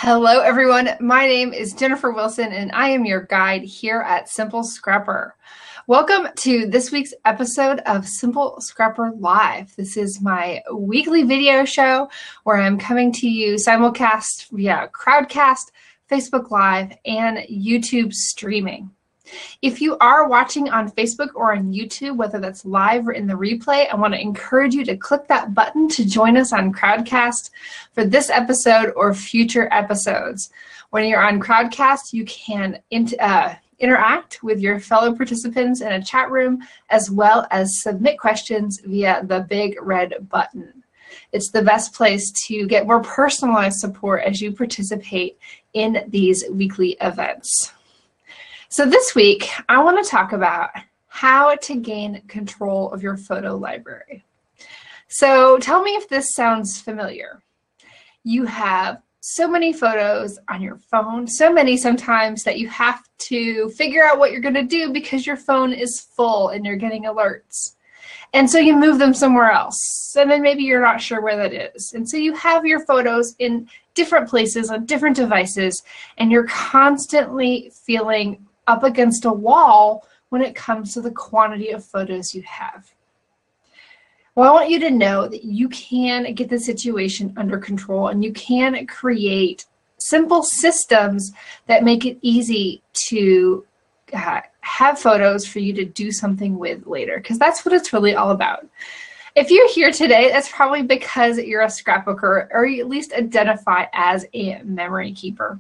Hello, everyone. My name is Jennifer Wilson, and I am your guide here at Simple Scrapper. Welcome to this week's episode of Simple Scrapper Live. This is my weekly video show where I'm coming to you simulcast via Crowdcast, Facebook Live, and YouTube streaming. If you are watching on Facebook or on YouTube, whether that's live or in the replay, I want to encourage you to click that button to join us on Crowdcast for this episode or future episodes. When you're on Crowdcast, you can interact with your fellow participants in a chat room, as well as submit questions via the big red button. It's the best place to get more personalized support as you participate in these weekly events. So this week, I want to talk about how to gain control of your photo library. So tell me if this sounds familiar. You have so many photos on your phone, so many sometimes that you have to figure out what you're going to do because your phone is full and you're getting alerts. And so you move them somewhere else, and then maybe you're not sure where that is. And so you have your photos in different places on different devices, and you're constantly feeling up against a wall when it comes to the quantity of photos you have. Well, I want you to know that you can get the situation under control, and you can create simple systems that make it easy to have photos for you to do something with later, because that's what it's really all about. If you're here today, that's probably because you're a scrapbooker, or you at least identify as a memory keeper.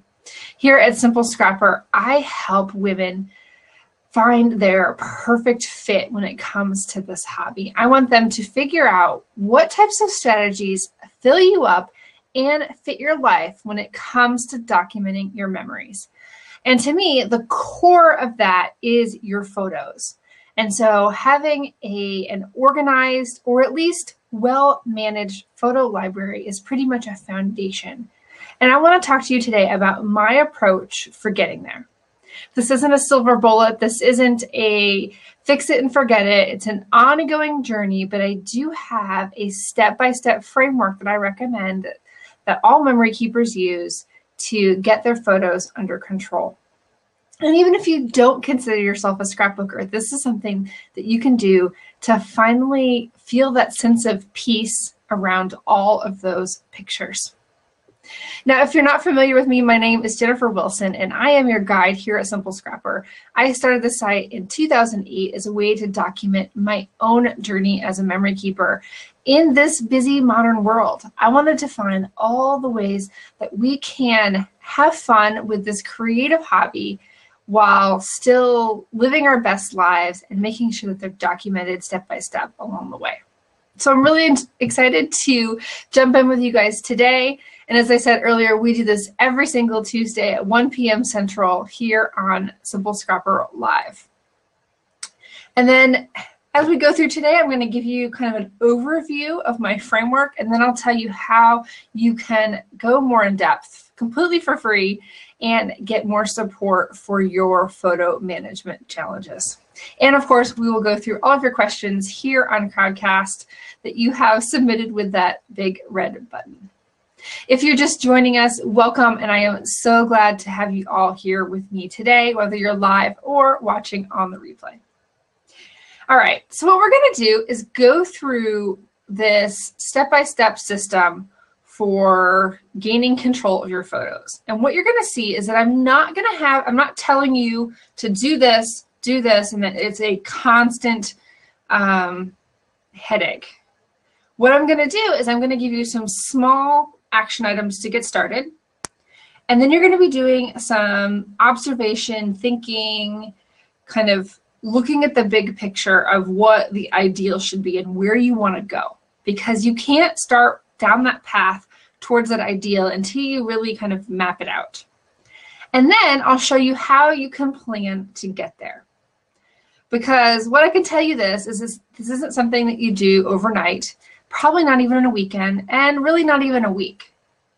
Here at Simple Scrapper, I help women find their perfect fit when it comes to this hobby. I want them to figure out what types of strategies fill you up and fit your life when it comes to documenting your memories. And to me, the core of that is your photos. And so having an organized or at least well-managed photo library is pretty much a foundation. And I want to talk to you today about my approach for getting there. This isn't a silver bullet. This isn't a fix it and forget it. It's an ongoing journey, but I do have a step-by-step framework that I recommend that all memory keepers use to get their photos under control. And even if you don't consider yourself a scrapbooker, this is something that you can do to finally feel that sense of peace around all of those pictures. Now, if you're not familiar with me, my name is Jennifer Wilson, and I am your guide here at Simple Scrapper. I started the site in 2008 as a way to document my own journey as a memory keeper in this busy modern world. I wanted to find all the ways that we can have fun with this creative hobby while still living our best lives and making sure that they're documented step by step along the way. So I'm really excited to jump in with you guys today. And as I said earlier, we do this every single Tuesday at 1 p.m. Central here on Simple Scrapper Live. And then as we go through today, I'm going to give you kind of an overview of my framework, and then I'll tell you how you can go more in depth, completely for free, and get more support for your photo management challenges. And of course, we will go through all of your questions here on Crowdcast that you have submitted with that big red button. If you're just joining us, welcome, and I am so glad to have you all here with me today, whether you're live or watching on the replay. All right, so what we're going to do is go through this step-by-step system for gaining control of your photos. And what you're going to see is that I'm not telling you to do this, and that it's a constant headache. What I'm going to do is I'm going to give you some small action items to get started. And then you're going to be doing some observation, thinking, kind of looking at the big picture of what the ideal should be and where you want to go. Because you can't start down that path towards that ideal until you really kind of map it out. And then I'll show you how you can plan to get there. Because what I can tell you this isn't something that you do overnight, probably not even in a weekend, and really not even a week.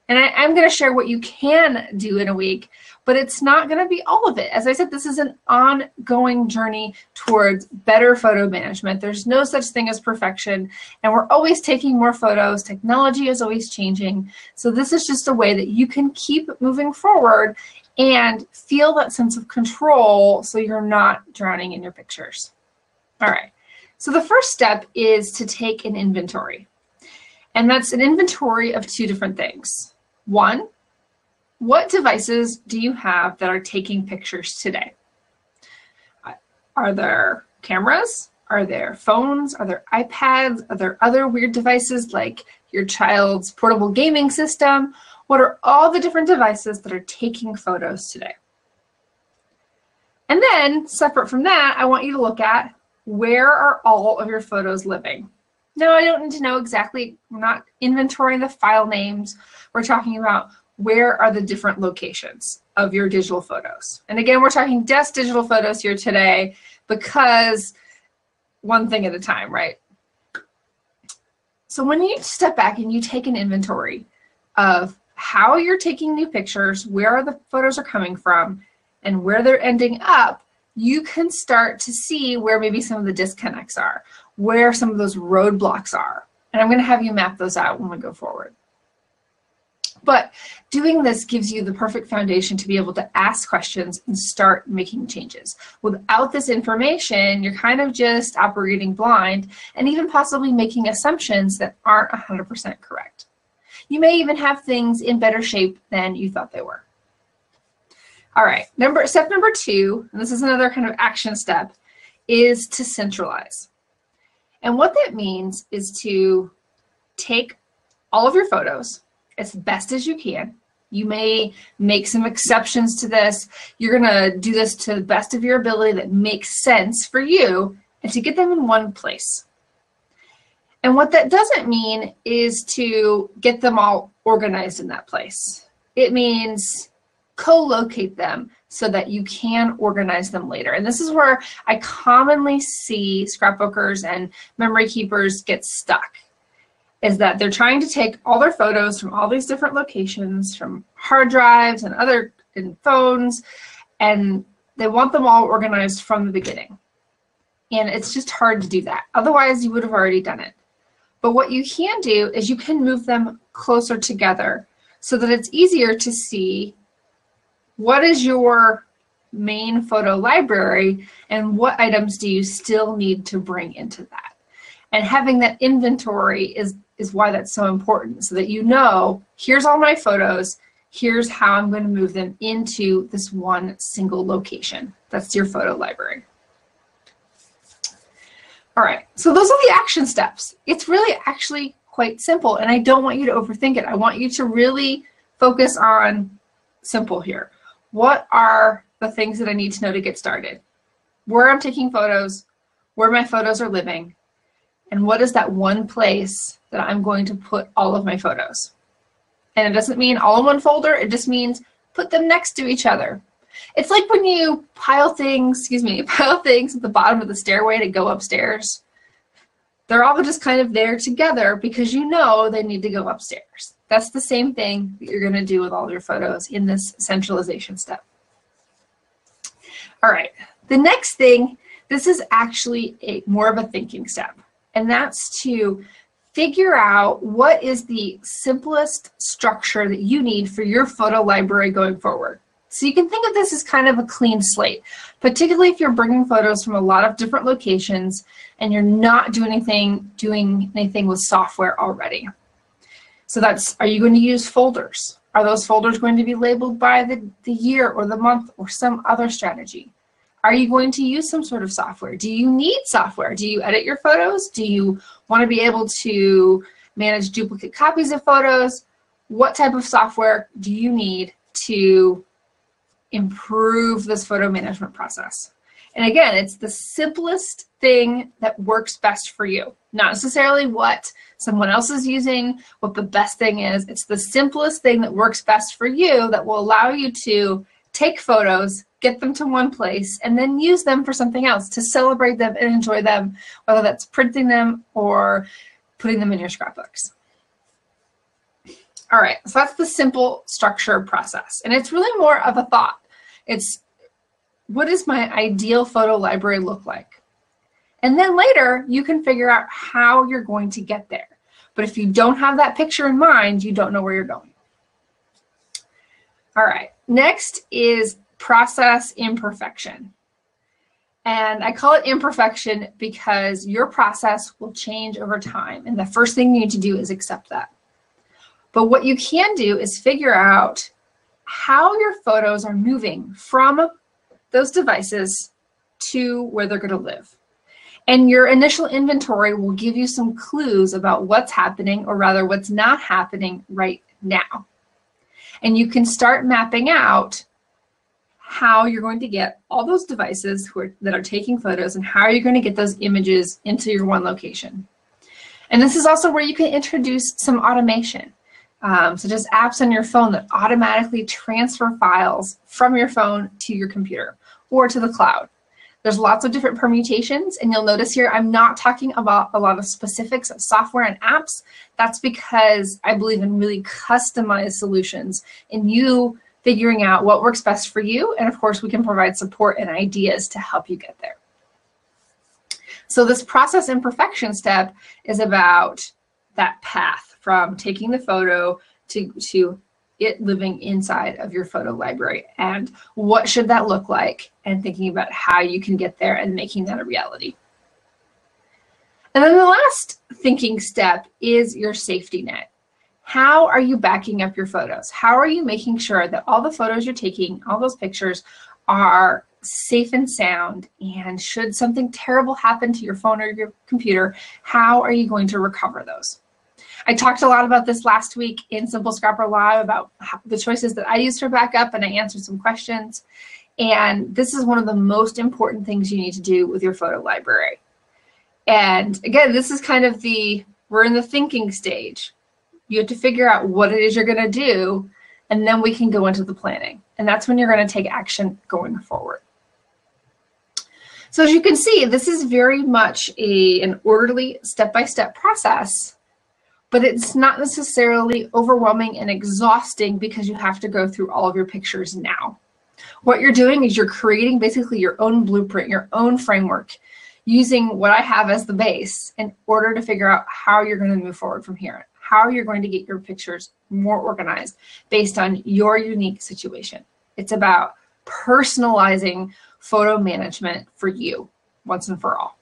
And I'm going to share what you can do in a week but it's not going to be all of it. As I said, this is an ongoing journey towards better photo management. There's no such thing as perfection, and we're always taking more photos. Technology is always changing. So this is just a way that you can keep moving forward and feel that sense of control so you're not drowning in your pictures. All right, so the first step is to take an inventory. And that's an inventory of two different things. One, what devices do you have that are taking pictures today? Are there cameras? Are there phones? Are there iPads? Are there other weird devices like your child's portable gaming system? What are all the different devices that are taking photos today? And then, separate from that, I want you to look at where are all of your photos living? No, I don't need to know exactly. We're not inventorying the file names. We're talking about where are the different locations of your digital photos. And again, we're talking just digital photos here today because one thing at a time, right? So when you step back and you take an inventory of how you're taking new pictures, where the photos are coming from, and where they're ending up, you can start to see where maybe some of the disconnects are, where some of those roadblocks are. And I'm going to have you map those out when we go forward. But doing this gives you the perfect foundation to be able to ask questions and start making changes. Without this information, you're kind of just operating blind and even possibly making assumptions that aren't 100% correct. You may even have things in better shape than you thought they were. All right, step number 2, and this is another kind of action step, is to centralize. And what that means is to take all of your photos as best as you can. You may make some exceptions to this. You're gonna do this to the best of your ability that makes sense for you and to get them in one place. And what that doesn't mean is to get them all organized in that place. It means co-locate them so that you can organize them later. And this is where I commonly see scrapbookers and memory keepers get stuck, is that they're trying to take all their photos from all these different locations, from hard drives and other phones, and they want them all organized from the beginning. And it's just hard to do that. Otherwise, you would have already done it. But what you can do is you can move them closer together so that it's easier to see what is your main photo library and what items do you still need to bring into that. And having that inventory is why that's so important, so that you know, here's all my photos, here's how I'm going to move them into this one single location. That's your photo library. All right, so those are the action steps. It's really actually quite simple, and I don't want you to overthink it. I want you to really focus on simple here. What are the things that I need to know to get started? Where I'm taking photos, where my photos are living, and what is that one place that I'm going to put all of my photos? And it doesn't mean all in one folder, it just means put them next to each other. It's like when you pile things at the bottom of the stairway to go upstairs. They're all just kind of there together because you know they need to go upstairs. That's the same thing that you're going to do with all your photos in this centralization step. All right, the next thing, this is actually more of a thinking step, and that's to figure out what is the simplest structure that you need for your photo library going forward. So you can think of this as kind of a clean slate, particularly if you're bringing photos from a lot of different locations and you're not doing anything with software already. So are you going to use folders? Are those folders going to be labeled by the year or the month or some other strategy? Are you going to use some sort of software? Do you need software? Do you edit your photos? Do you want to be able to manage duplicate copies of photos? What type of software do you need to improve this photo management process? And again, it's the simplest thing that works best for you. Not necessarily what someone else is using, what the best thing is. It's the simplest thing that works best for you that will allow you to take photos, get them to one place, and then use them for something else, to celebrate them and enjoy them, whether that's printing them or putting them in your scrapbooks. All right, so that's the simple structure process. And it's really more of a thought. It's, what does my ideal photo library look like? And then later, you can figure out how you're going to get there. But if you don't have that picture in mind, you don't know where you're going. All right, next is process imperfection. And I call it imperfection because your process will change over time. And the first thing you need to do is accept that. But what you can do is figure out how your photos are moving from those devices to where they're going to live. And your initial inventory will give you some clues about what's happening, or rather what's not happening right now. And you can start mapping out how you're going to get all those devices that are taking photos, and how you're going to get those images into your one location. And this is also where you can introduce some automation. Such as apps on your phone that automatically transfer files from your phone to your computer or to the cloud. There's lots of different permutations, and you'll notice here I'm not talking about a lot of specifics of software and apps. That's because I believe in really customized solutions and you figuring out what works best for you. And of course, we can provide support and ideas to help you get there. So this process imperfection step is about that path from taking the photo to it living inside of your photo library, and what should that look like, and thinking about how you can get there and making that a reality. And then the last thinking step is your safety net. How are you backing up your photos? How are you making sure that all the photos you're taking, all those pictures, are safe and sound, and should something terrible happen to your phone or your computer, how are you going to recover those? I talked a lot about this last week in Simple Scrapper Live about the choices that I use for backup, and I answered some questions. And this is one of the most important things you need to do with your photo library. And again, this is kind of we're in the thinking stage. You have to figure out what it is you're going to do, and then we can go into the planning. And that's when you're going to take action going forward. So as you can see, this is very much an orderly step-by-step process. But it's not necessarily overwhelming and exhausting because you have to go through all of your pictures now. What you're doing is you're creating basically your own blueprint, your own framework, using what I have as the base in order to figure out how you're going to move forward from here, how you're going to get your pictures more organized based on your unique situation. It's about personalizing photo management for you once and for all.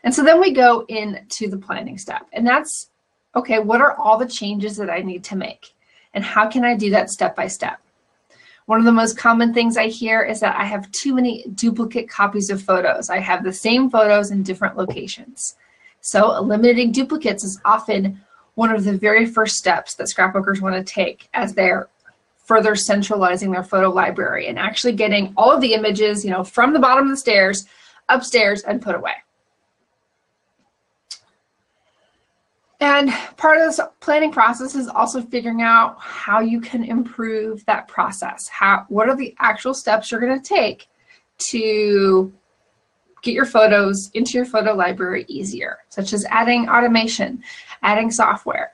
And so then we go into the planning step, and that's, okay, what are all the changes that I need to make? And how can I do that step by step? One of the most common things I hear is that I have too many duplicate copies of photos. I have the same photos in different locations. So eliminating duplicates is often one of the very first steps that scrapbookers want to take as they're further centralizing their photo library and actually getting all of the images, from the bottom of the stairs upstairs and put away. And part of this planning process is also figuring out how you can improve that process. What are the actual steps you're going to take to get your photos into your photo library easier, such as adding automation, adding software.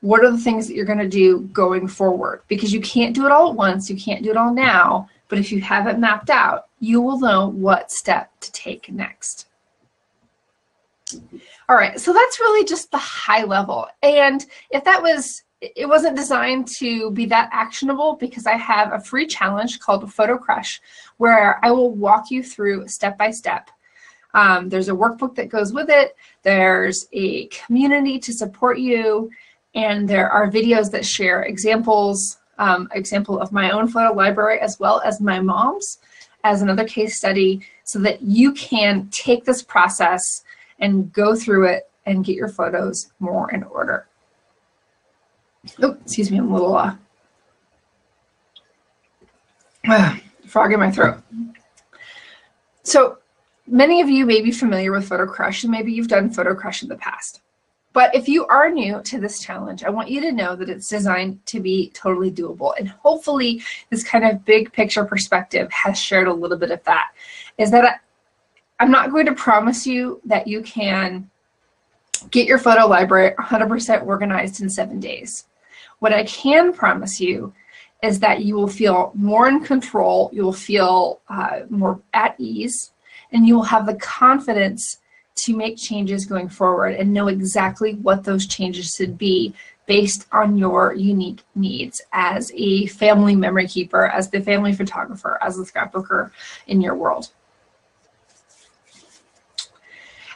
What are the things that you're going to do going forward? Because you can't do it all at once, you can't do it all now, but if you have it mapped out, you will know what step to take next. All right, so that's really just the high level. And if it wasn't designed to be that actionable, because I have a free challenge called Photo Crush, where I will walk you through step by step. There's a workbook that goes with it. There's a community to support you. And there are videos that share examples, example of my own photo library, as well as my mom's as another case study, so that you can take this process and go through it and get your photos more in order. Oh, excuse me, I'm a little frog in my throat. So many of you may be familiar with Photo Crush, and maybe you've done Photo Crush in the past. But if you are new to this challenge, I want you to know that it's designed to be totally doable. And hopefully this kind of big picture perspective has shared a little bit of that. Is that I'm not going to promise you that you can get your photo library 100% organized in 7 days. What I can promise you is that you will feel more in control, you will feel more at ease, and you will have the confidence to make changes going forward and know exactly what those changes should be based on your unique needs as a family memory keeper, as the family photographer, as the scrapbooker in your world.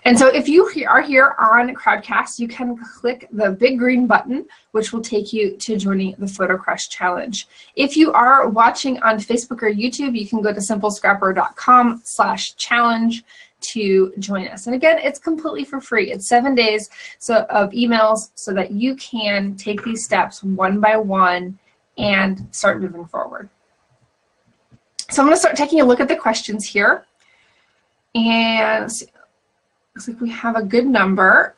And so if you are here on Crowdcast, you can click the big green button, which will take you to joining the Photo Crush Challenge. If you are watching on Facebook or YouTube, you can go to simplescrapper.com/challenge to join us. And again, it's completely for free. It's 7 days of emails so that you can take these steps one by one and start moving forward. So I'm going to start taking a look at the questions here. And let's see. Looks like we have a good number,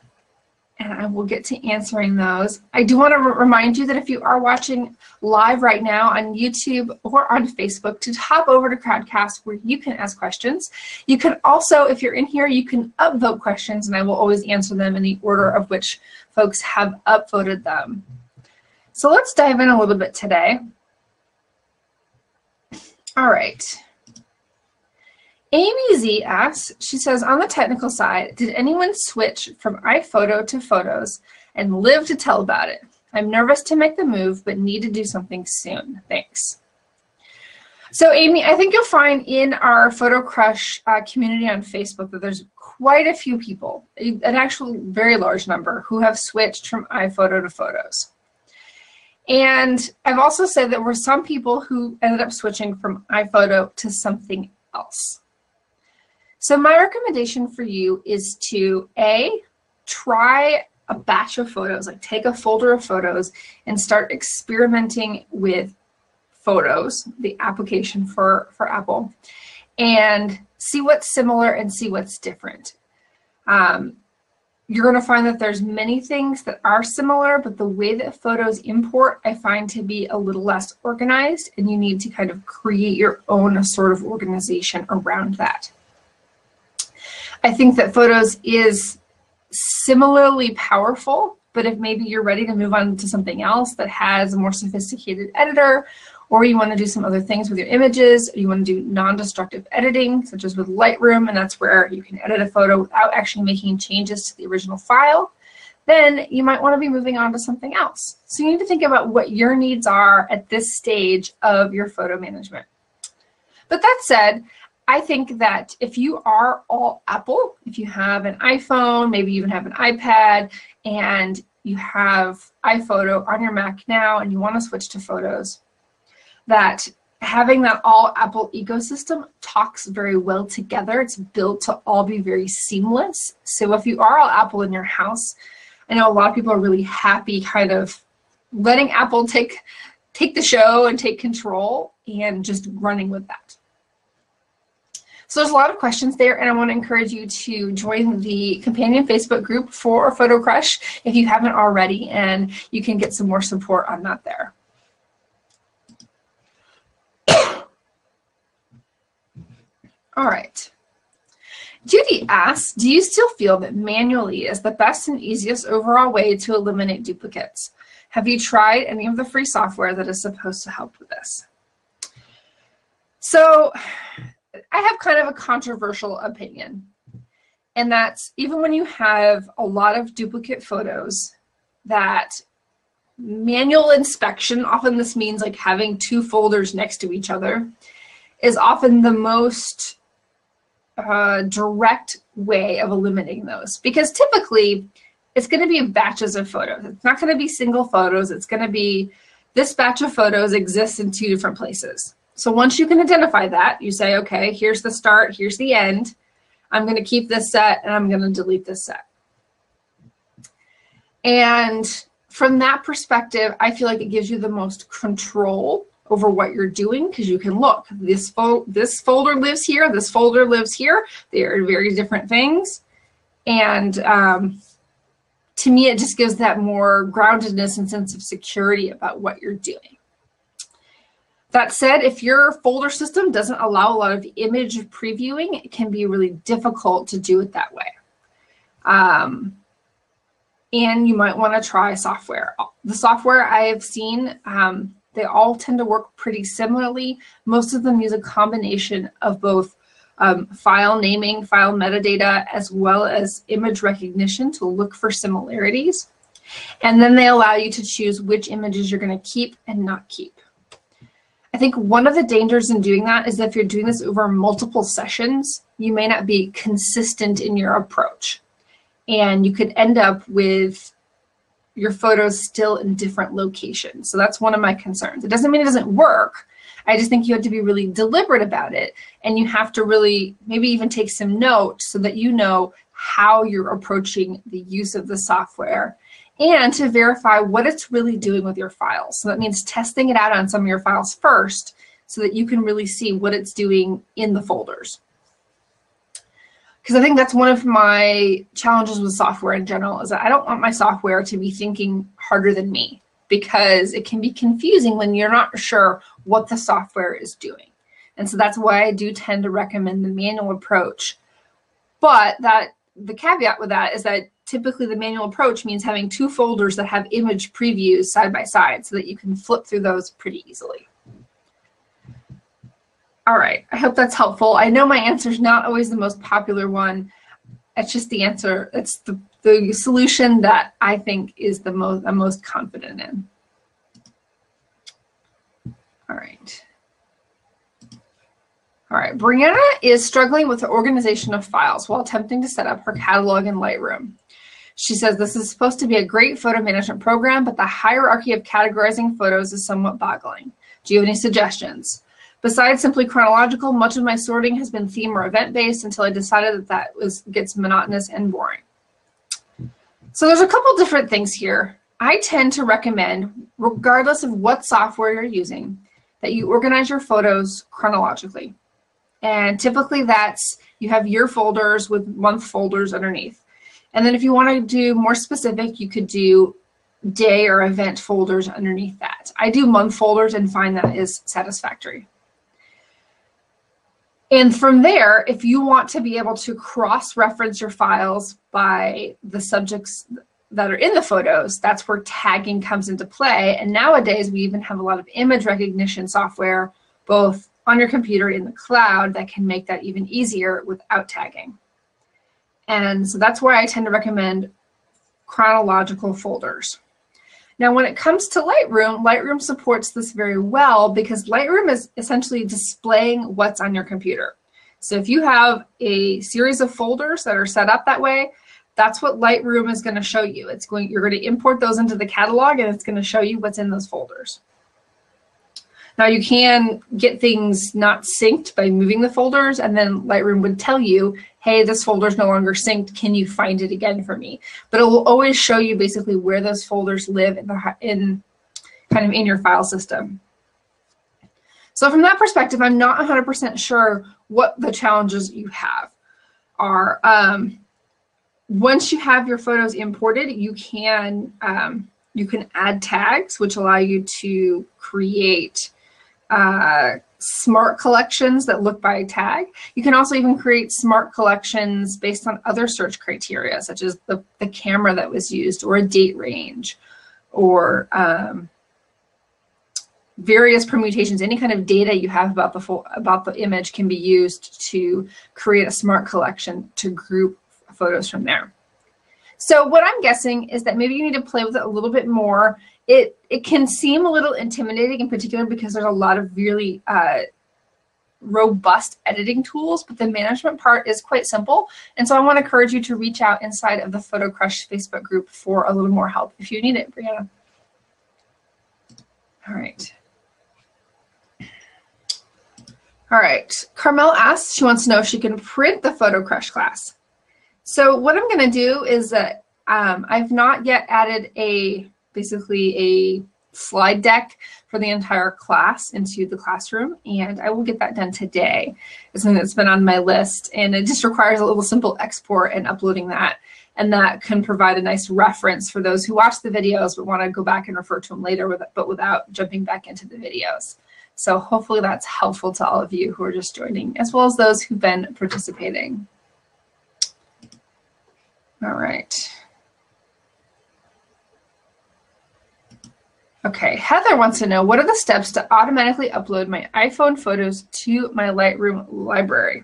and I will get to answering those. I do want to remind you that if you are watching live right now on YouTube or on Facebook, to hop over to Crowdcast where you can ask questions. You can also, if you're in here, you can upvote questions, and I will always answer them in the order of which folks have upvoted them. So let's dive in a little bit today. All right. Amy Z asks, she says, on the technical side, did anyone switch from iPhoto to Photos and live to tell about it? I'm nervous to make the move, but need to do something soon. Thanks. So Amy, I think you'll find in our Photo Crush community on Facebook that there's quite a few people, an actual very large number, who have switched from iPhoto to Photos. And I've also said that there were some people who ended up switching from iPhoto to something else. So my recommendation for you is to try a batch of photos, like take a folder of photos and start experimenting with Photos, the application for Apple, and see what's similar and see what's different. You're going to find that there's many things that are similar, but the way that Photos import I find to be a little less organized, and you need to kind of create your own sort of organization around that. I think that Photos is similarly powerful, but if maybe you're ready to move on to something else that has a more sophisticated editor, or you want to do some other things with your images, or you want to do non-destructive editing, such as with Lightroom, and that's where you can edit a photo without actually making changes to the original file, then you might want to be moving on to something else. So you need to think about what your needs are at this stage of your photo management. But that said, I think that if you are all Apple, if you have an iPhone, maybe even have an iPad, and you have iPhoto on your Mac now and you want to switch to Photos, that having that all Apple ecosystem talks very well together. It's built to all be very seamless. So if you are all Apple in your house, I know a lot of people are really happy kind of letting Apple take the show and take control and just running with that. So there's a lot of questions there, and I want to encourage you to join the companion Facebook group for Photo Crush if you haven't already, and you can get some more support on that there. All right. Judy asks, do you still feel that manually is the best and easiest overall way to eliminate duplicates? Have you tried any of the free software that is supposed to help with this? So I have kind of a controversial opinion, and that's even when you have a lot of duplicate photos, that manual inspection, often this means like having two folders next to each other, is often the most direct way of eliminating those, because typically it's going to be batches of photos. It's not going to be single photos. It's going to be this batch of photos exists in two different places. So once you can identify that, you say, okay, here's the start, here's the end. I'm going to keep this set and I'm going to delete this set. And from that perspective, I feel like it gives you the most control over what you're doing, because you can look, this folder lives here, this folder lives here. They are very different things. And to me, it just gives that more groundedness and sense of security about what you're doing. That said, if your folder system doesn't allow a lot of image previewing, it can be really difficult to do it that way. and you might want to try software. The software I have seen, they all tend to work pretty similarly. Most of them use a combination of both file naming, file metadata, as well as image recognition to look for similarities. And then they allow you to choose which images you're going to keep and not keep. I think one of the dangers in doing that is that if you're doing this over multiple sessions, you may not be consistent in your approach. And you could end up with your photos still in different locations. So that's one of my concerns. It doesn't mean it doesn't work. I just think you have to be really deliberate about it. And you have to really maybe even take some notes so that you know how you're approaching the use of the software and to verify what it's really doing with your files. So that means testing it out on some of your files first so that you can really see what it's doing in the folders. Because I think that's one of my challenges with software in general is that I don't want my software to be thinking harder than me, because it can be confusing when you're not sure what the software is doing. And so that's why I do tend to recommend the manual approach. But the caveat with that is that typically the manual approach means having two folders that have image previews side by side so that you can flip through those pretty easily. All right, I hope that's helpful. I know my answer is not always the most popular one. It's just the answer. It's the solution that I think is I'm most confident in. All right. All right, Brianna is struggling with the organization of files while attempting to set up her catalog in Lightroom. She says this is supposed to be a great photo management program, but the hierarchy of categorizing photos is somewhat boggling. Do you have any suggestions? Besides simply chronological, much of my sorting has been theme or event-based until I decided that gets monotonous and boring. So there's a couple different things here. I tend to recommend, regardless of what software you're using, that you organize your photos chronologically. And typically that's, you have year folders with month folders underneath. And then if you want to do more specific, you could do day or event folders underneath that. I do month folders and find that is satisfactory. And from there, if you want to be able to cross-reference your files by the subjects that are in the photos, that's where tagging comes into play. And nowadays, we even have a lot of image recognition software, both on your computer and in the cloud, that can make that even easier without tagging. And so that's why I tend to recommend chronological folders. Now, when it comes to Lightroom, Lightroom supports this very well because Lightroom is essentially displaying what's on your computer. So if you have a series of folders that are set up that way, that's what Lightroom is going to show you. You're going to import those into the catalog, and it's going to show you what's in those folders. Now, you can get things not synced by moving the folders, and then Lightroom would tell you, hey, this folder is no longer synced. Can you find it again for me? But it will always show you basically where those folders live in your file system. So from that perspective, I'm not 100% sure what the challenges you have are. Once you have your photos imported, you can add tags, which allow you to create smart collections that look by tag. You can also even create smart collections based on other search criteria, such as the camera that was used, or a date range, or various permutations. Any kind of data you have about the image can be used to create a smart collection to group photos from there. So what I'm guessing is that maybe you need to play with it a little bit more. It can seem a little intimidating, in particular because there's a lot of really robust editing tools, but the management part is quite simple. And so I want to encourage you to reach out inside of the Photo Crush Facebook group for a little more help if you need it, Brianna. All right. All right. Carmel asks, she wants to know if she can print the Photo Crush class. So what I'm going to do is that I've not yet added basically a slide deck for the entire class into the classroom, and I will get that done today. It's something that's been on my list, and it just requires a little simple export and uploading that, and that can provide a nice reference for those who watch the videos but want to go back and refer to them later, but without jumping back into the videos. So hopefully that's helpful to all of you who are just joining, as well as those who've been participating. All right. Okay, Heather wants to know, what are the steps to automatically upload my iPhone photos to my Lightroom library?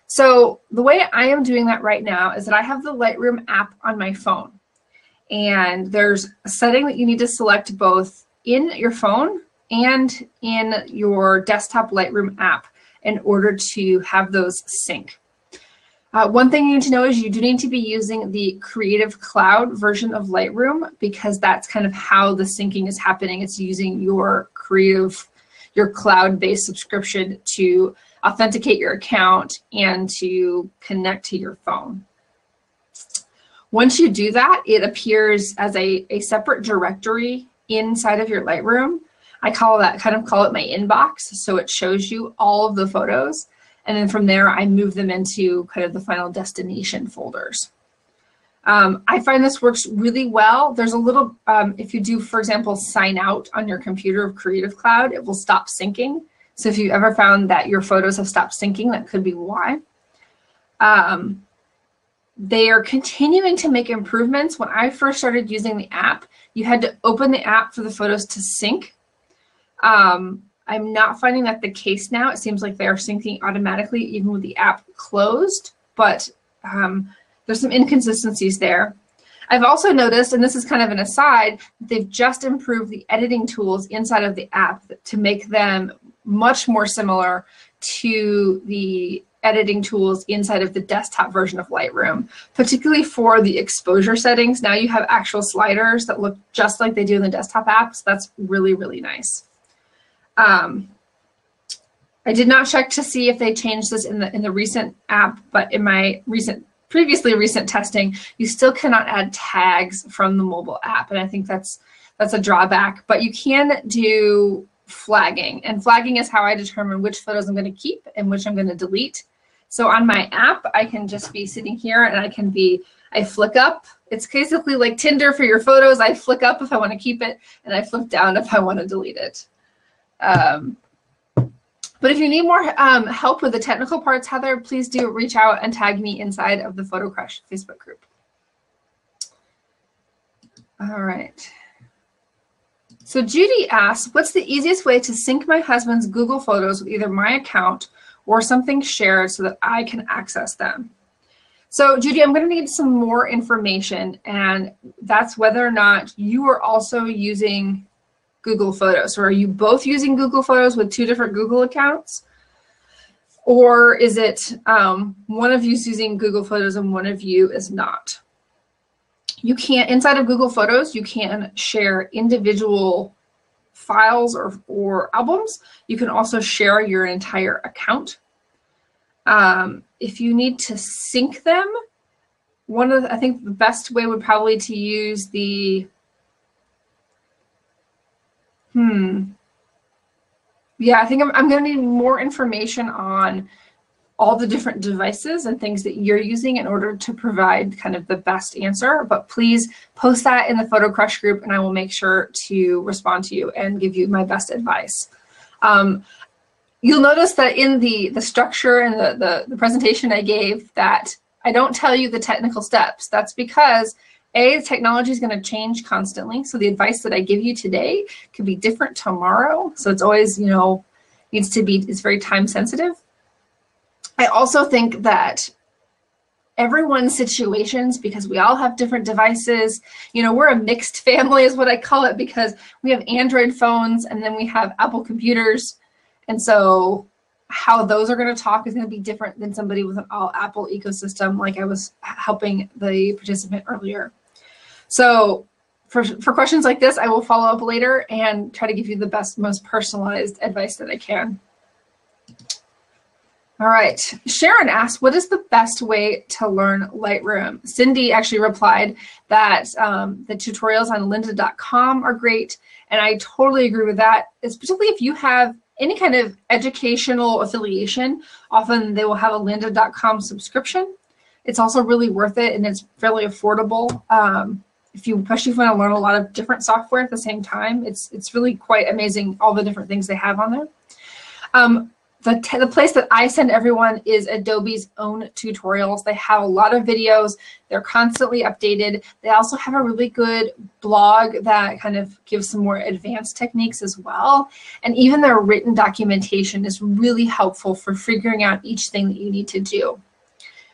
So the way I am doing that right now is that I have the Lightroom app on my phone. And there's a setting that you need to select both in your phone and in your desktop Lightroom app in order to have those sync. One thing you need to know is you do need to be using the Creative Cloud version of Lightroom, because that's kind of how the syncing is happening. It's using your cloud-based subscription to authenticate your account and to connect to your phone. Once you do that, it appears as a separate directory inside of your Lightroom. I call it my inbox. So it shows you all of the photos. And then from there, I move them into kind of the final destination folders. I find this works really well. There's a little, if you do, for example, sign out on your computer of Creative Cloud, it will stop syncing. So if you ever found that your photos have stopped syncing, that could be why. They are continuing to make improvements. When I first started using the app, you had to open the app for the photos to sync. I'm not finding that the case now. It seems like they are syncing automatically even with the app closed, but there's some inconsistencies there. I've also noticed, and this is kind of an aside, they've just improved the editing tools inside of the app to make them much more similar to the editing tools inside of the desktop version of Lightroom, particularly for the exposure settings. Now you have actual sliders that look just like they do in the desktop apps. That's really, really nice. I did not check to see if they changed this in the recent app, but in my previously recent testing, you still cannot add tags from the mobile app, and I think that's a drawback. But you can do flagging, and flagging is how I determine which photos I'm going to keep and which I'm going to delete. So on my app, I can just be sitting here and I flick up. It's basically like Tinder for your photos. I flick up if I want to keep it, and I flick down if I want to delete it. But if you need more help with the technical parts, Heather, please do reach out and tag me inside of the Photo Crush Facebook group. All right. So Judy asks, what's the easiest way to sync my husband's Google Photos with either my account or something shared so that I can access them? So Judy, I'm going to need some more information, and that's whether or not you are also using Google Photos. So are you both using Google Photos with two different Google accounts? Or is it one of you is using Google Photos and one of you is not? You can't, inside of Google Photos, you can share individual files or albums. You can also share your entire account. If you need to sync them, I think the best way would probably to use the, yeah, I think I'm going to need more information on all the different devices and things that you're using in order to provide kind of the best answer. But please post that in the Photo Crush group, and I will make sure to respond to you and give you my best advice. You'll notice that in the structure and the presentation I gave that I don't tell you the technical steps. That's because the technology is going to change constantly. So the advice that I give you today could be different tomorrow. So it's always, it's very time sensitive. I also think that everyone's situations, because we all have different devices, we're a mixed family is what I call it, because we have Android phones and then we have Apple computers. And so how those are going to talk is going to be different than somebody with an all Apple ecosystem, like I was helping the participant earlier. So for questions like this, I will follow up later and try to give you the best, most personalized advice that I can. All right, Sharon asked, what is the best way to learn Lightroom? Cindy actually replied that the tutorials on lynda.com are great, and I totally agree with that. It's particularly if you have any kind of educational affiliation, often they will have a lynda.com subscription. It's also really worth it, and it's fairly affordable. Especially if you want to learn a lot of different software at the same time, it's really quite amazing all the different things they have on there. The place that I send everyone is Adobe's own tutorials. They have a lot of videos. They're constantly updated. They also have a really good blog that kind of gives some more advanced techniques as well. And even their written documentation is really helpful for figuring out each thing that you need to do.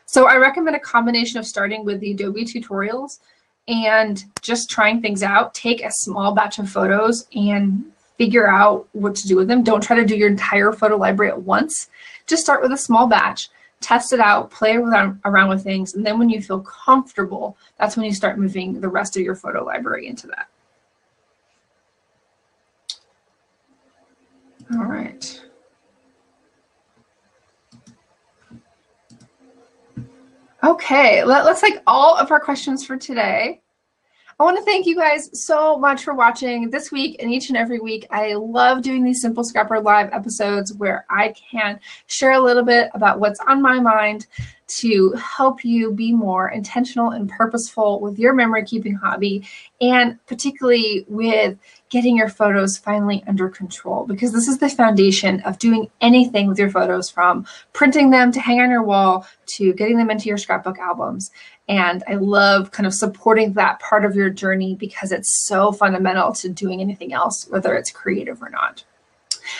So I recommend a combination of starting with the Adobe tutorials and just trying things out. Take a small batch of photos and figure out what to do with them. Don't try to do your entire photo library at once. Just start with a small batch, test it out, play around with things, and then when you feel comfortable, that's when you start moving the rest of your photo library into that. All right. Okay, that looks like all of our questions for today. I want to thank you guys so much for watching this week and each and every week. I love doing these Simple Scrapper Live episodes where I can share a little bit about what's on my mind to help you be more intentional and purposeful with your memory keeping hobby, and particularly with getting your photos finally under control, because this is the foundation of doing anything with your photos, from printing them to hang on your wall to getting them into your scrapbook albums. And I love kind of supporting that part of your journey because it's so fundamental to doing anything else, whether it's creative or not.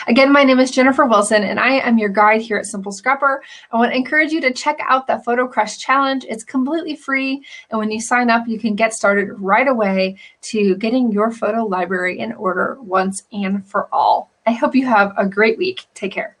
Again, my name is Jennifer Wilson, and I am your guide here at Simple Scrapper. I want to encourage you to check out the Photo Crush Challenge. It's completely free, and when you sign up, you can get started right away to getting your photo library in order once and for all. I hope you have a great week. Take care.